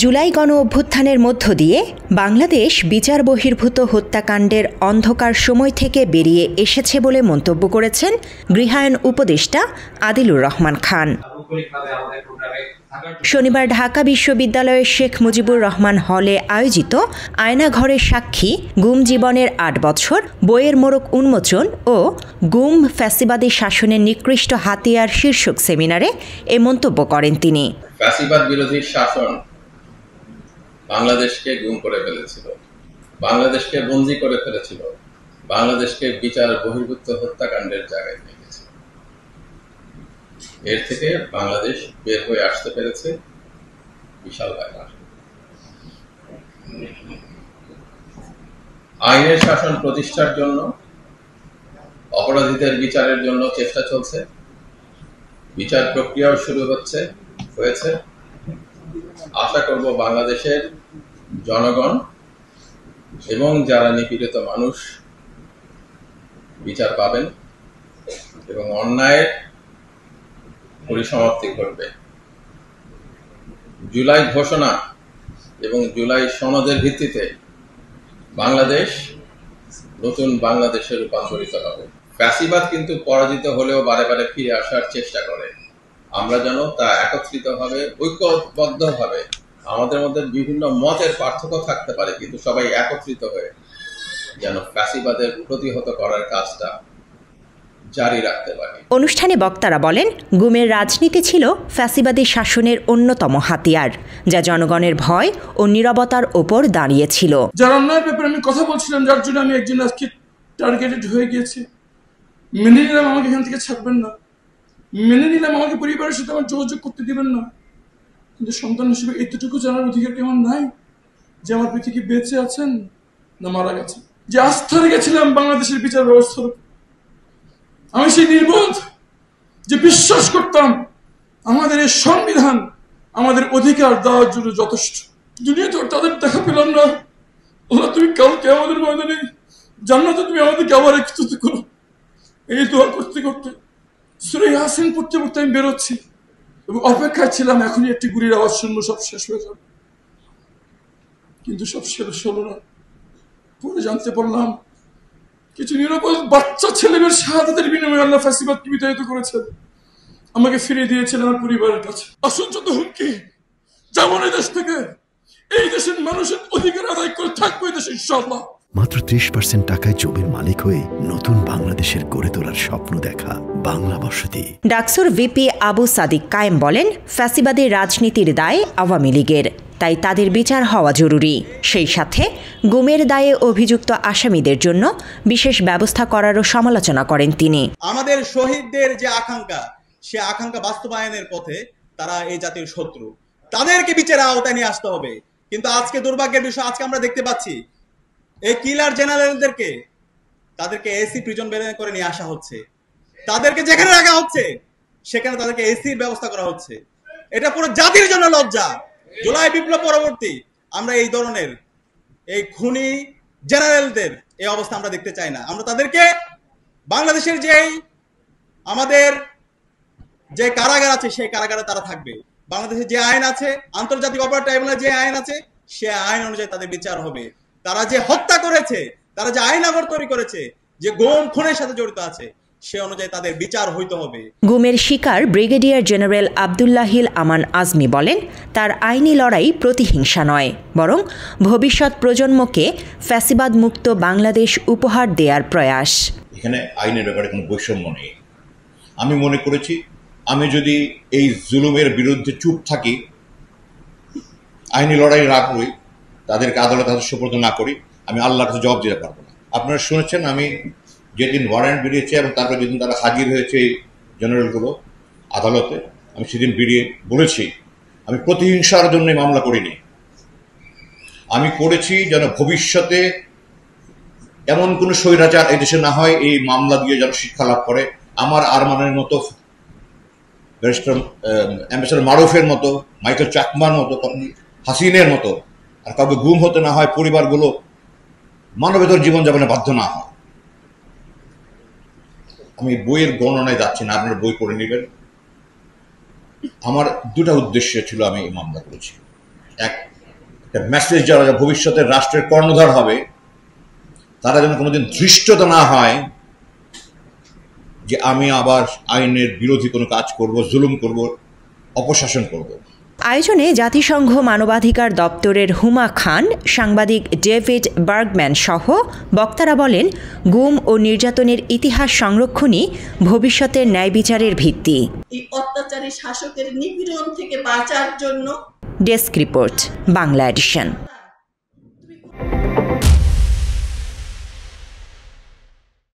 জুলাই গণ অভ্যুত্থানের মধ্য দিয়ে বাংলাদেশ বিচার বহির্ভূত হত্যাকাণ্ডের অন্ধকার সময় থেকে বেরিয়ে এসেছে বলে মন্তব্য করেছেন গৃহায়ন উপদেষ্টা আদিলুর রহমান খান। শনিবার ঢাকা বিশ্ববিদ্যালয়ের শেখ মুজিবুর রহমান হলে আয়োজিত আয়নাঘরের সাক্ষী গুম জীবনের ৮ বছর বইয়ের মোড়ক উন্মোচন ও গুম ফ্যাসিবাদী শাসনের নিকৃষ্ট হাতিয়ার শীর্ষক সেমিনারে এ মন্তব্য করেন তিনি। ফ্যাসিবাদ বিরোধী শাসন বাংলাদেশকে গুম করে ফেলেছিল, বাংলাদেশকে বন্দী করে ফেলেছিল, বাংলাদেশকে বিচার বহির্ভূত হত্যাকাণ্ডের জায়গায় নিয়ে গেছে। এর থেকে বাংলাদেশ বের হয়ে আসতে পেরেছে বিশাল ব্যাপার। আইনের শাসন প্রতিষ্ঠার জন্য, অপরাধীদের বিচারের জন্য চেষ্টা চলছে। বিচার প্রক্রিয়াও শুরু হয়েছে। আশা করব বাংলাদেশের জনগণ এবং যারা নিপীড়িত মানুষ বিচার পাবেন এবং অন্যায়ের পরিসমাপ্তি ঘটবে। জুলাই ঘোষণা এবং জুলাই সনদের ভিত্তিতে বাংলাদেশ নতুন বাংলাদেশে রূপান্তরিত হবে। ফ্যাসিবাদ কিন্তু পরাজিত হলেও বারে বারে ফিরে আসার চেষ্টা করে। আমরা যেন তা একত্রিতভাবে, ঐক্যবদ্ধভাবে, আমাদের মধ্যে বিভিন্ন মতের পার্থক্য থাকতে পারে, কিন্তু সবাই একত্রিত হয়ে যেন ফ্যাসিবাদের প্রতিহত করার কাজটা জারি রাখতে পারে। অনুষ্ঠানে বক্তারা বলেন, গুমের রাজনীতি ছিল ফ্যাসিবাদী শাসনের অন্যতম হাতিয়ার, যা জনগণের ভয় ও নীরবতার ওপর দাঁড়িয়েছিল। যার অন্যায়ের ব্যাপারে আমি কথা বলছিলাম, যার জন্য আমি একজন আজকে টার্গেটেড হয়ে গিয়েছি, মেনে নিলাম আমাকে এখান থেকে ছাড়বেন না, মেনে নিলাম আমাকে পরিবারের সাথে আমার যোগাযোগ করতে দিবেন না, কিন্তু সন্তান হিসেবে এতটুকু জানার অধিকার কি আমার নাই যে আমার পিতা কি বেঁচে আছেন না মারা গেছেন? যে আস্থা রেখেছিলাম বাংলাদেশের বিচার ব্যবস্থার, আমি সেই নির্বোধ যে বিশ্বাস করতাম আমাদের এই সংবিধান আমাদের অধিকার দেওয়ার জন্য যথেষ্ট। দুনিয়াতে তাদের দেখা পেলাম না। আল্লাহ, তুমি কালকে আমাদের ময়দানে জান্নাতে তুমি আমাদেরকে আবার একত্রিত করো। এই দোয়া করতে করতে সূরা ইয়াসিন পড়তে পড়তে আমি বেরোচ্ছি এবং অপেক্ষায় ছিলাম এখনই একটি গুলির আওয়াজ শুনবো, সব শেষ হয়ে যাবে, কিন্তু সব শেষ হলো না। পরে জানতে পারলাম কিছু নিরাপদ বাচ্চা ছেলেমেয়ের শাহাদাতের বিনিময়ে আল্লাহ ফ্যাসিবাদকে বিতাড়িত করেছেন, আমাকে ফিরিয়ে দিয়েছেন আমার পরিবারের কাছে। আসুন যত হুমকি যেমন এই দেশ থেকে, এই দেশের মানুষের অধিকার আদায় করে থাকবো এই দেশে ইনশাআল্লাহ। মাত্র 30% টাকায় জমির মালিক হয়ে নতুন বাংলাদেশের গড়ে তোলার স্বপ্ন দেখা বাংলা বসতি। ডাকসুর ভিপি আবু সাদিক কায়েম বলেন, ফ্যাসিবাদী রাজনীতির দায় আওয়ামী লীগের, তাই তাদের বিচার হওয়া জরুরি। সেই সাথে গুমের দায়ে অভিযুক্ত আসামিদের জন্য বিশেষ ব্যবস্থা করারও সমালোচনা করেন তিনি। আমাদের শহীদদের যে আকাঙ্ক্ষা, সে আকাঙ্ক্ষা বাস্তবায়নের পথে তারা এই জাতির শত্রু, তাদেরকে বিচারের আওতায় নিয়ে আসতে হবে। কিন্তু আজকে দুর্ভাগ্যের বিষয়, আজকে আমরা দেখতে পাচ্ছি এই কিলার জেনারেলদেরকে তাদেরকে এসি প্রিজন বের করে নিয়ে আসা হচ্ছে, তাদেরকে যেখানে রাখা হচ্ছে সেখানে তাদেরকে এসির ব্যবস্থা করা হচ্ছে। এটা পুরো জাতির জন্য লজ্জা। জুলাই বিপ্লব পরবর্তী আমরা এই ধরনের এই খুনি জেনারেলদের এই অবস্থা আমরা দেখতে চাই না। আমরা তাদেরকে বাংলাদেশের আমাদের যে কারাগার আছে সেই কারাগারে তারা থাকবে। বাংলাদেশের যে আইন আছে, আন্তর্জাতিক অপরাধ ট্রাইব্যুনালের যে আইন আছে, সে আইন অনুযায়ী তাদের বিচার হবে। তারা যে হত্যা করেছে, তারা যে আইনাগর তৈরি করেছে, যে গুম খুনের সাথে জড়িত আছে, সে অনুযায়ী তাদের বিচার হইতে হবে। গুমের শিকার ব্রিগেডিয়ার জেনারেল আব্দুল্লাহিল আমান আজমি বলেন, তার আইনি লড়াই প্রতিহিংসা নয়, বরং ভবিষ্যৎ প্রজন্মকে ফ্যাসিবাদ মুক্ত বাংলাদেশ উপহার দেওয়ার প্রয়াস। এখানে আইনের ব্যাপারে কোনো বৈষম্য নেই। আমি মনে করেছি আমি যদি এই জুলুমের বিরুদ্ধে চুপ থাকি, আইনি লড়াই না করি, তাদেরকে আদালতে সোপর্দ না করি, আমি আল্লাহর কাছে জবাব দিতে পারবো না। আপনারা শুনেছেন আমি যেদিন ওয়ারেন্ট বেরিয়েছে এবং তারপর যেদিন তারা হাজির হয়েছে এই জেনারেলগুলো আদালতে, আমি সেদিন বেরিয়ে বলেছি আমি প্রতিহিংসার জন্য মামলা করিনি। আমি করেছি যেন ভবিষ্যতে এমন কোনো স্বৈরাচার এদেশে না হয়, এই মামলা দিয়ে যেন শিক্ষা লাভ করে। আমার আরমানের মতো, ব্যারিস্টার অ্যাম্বাসেডর মারুফের মতো, মাইকেল চাকমার মতো, হাসিনের মতো আর কাউকে গুম হতে না হয়, পরিবারগুলো মানবেতর জীবনযাপনে বাধ্য না হয়। আমি বইয়ের গণনায় যাচ্ছি না, আপনারা বই পড়ে নেবেন। আমার দুটা উদ্দেশ্য ছিল আমি এই মামলা করেছি। একটা মেসেজ যারা ভবিষ্যতের রাষ্ট্রের কর্ণধার হবে তারা যেন কোনোদিন ধৃষ্টতা না হয় যে আমি আবার আইনের বিরোধী কোনো কাজ করব, জুলুম করব, অপশাসন করব। আয়োজনে জাতিসংঘ মানবাধিকার দপ্তরের হুমা খান, সাংবাদিক ডেভিড বার্গম্যান সহ বক্তারা বলেন, গুম ও নির্যাতনের ইতিহাস সংরক্ষণই ভবিষ্যতের ন্যায় বিচারের ভিত্তি। এই অত্যাচারী শাসকের নিপীড়ন থেকে বাঁচার জন্য ডেস্ক রিপোর্ট, বাংলা এডিশন।